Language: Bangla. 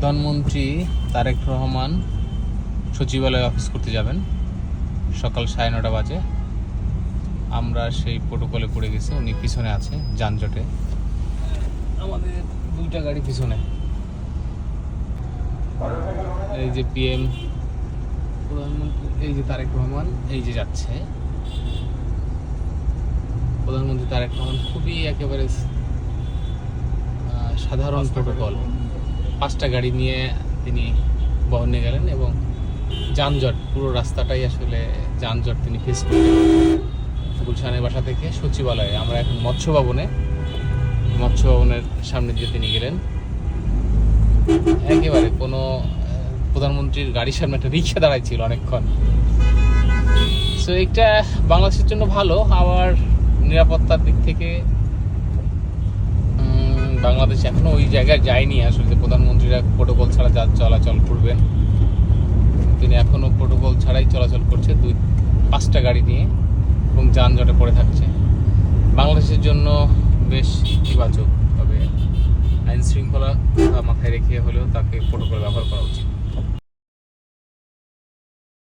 প্রধানমন্ত্রী তারেক রহমান সচিবালয়ে অফিস করতে যাবেন সকাল 9:30 বাজে। আমরা সেই প্রোটোকলে পড়ে গেছি। উনি পিছনে আছে যানজটে, আমাদের দুইটা গাড়ি পিছনে। এই যে পিএম প্রধানমন্ত্রী, এই যে তারেক রহমান, এই যে যাচ্ছে প্রধানমন্ত্রী তারেক রহমান। খুবই একেবারে সাধারণ প্রোটোকল। 5টা গাড়ি নিয়ে তিনি বহনে গেলেন এবং যানজট, পুরো রাস্তাটাই আসলে যানজট তিনি ফেস করলেন। গুলশানের বাসা থেকে সচিবালয়ে, আমরা এখন মৎস্য ভবনের সামনে দিয়ে তিনি গেলেন। একেবারে কোনো প্রধানমন্ত্রীর গাড়ির সামনে একটা রিক্সা দাঁড়ায় ছিল অনেকক্ষণ। সো এটা বাংলাদেশের জন্য ভালো, আবার নিরাপত্তার দিক থেকে বাংলাদেশ এখনো ওই জায়গায় যায়নি আসলে যে প্রধানমন্ত্রীরা প্রোটোকল ছাড়া চলাচল করবেন। তিনি এখনো প্রোটোকল ছাড়াই চলাচল করছে 5টা গাড়ি নিয়ে এবং যানজটে পড়ে থাকছে। বাংলাদেশের জন্য বেশ ইতিবাচক, তবে আইন শৃঙ্খলা মাথায় রেখে হলেও তাকে প্রোটোকল ব্যবহার করা উচিত।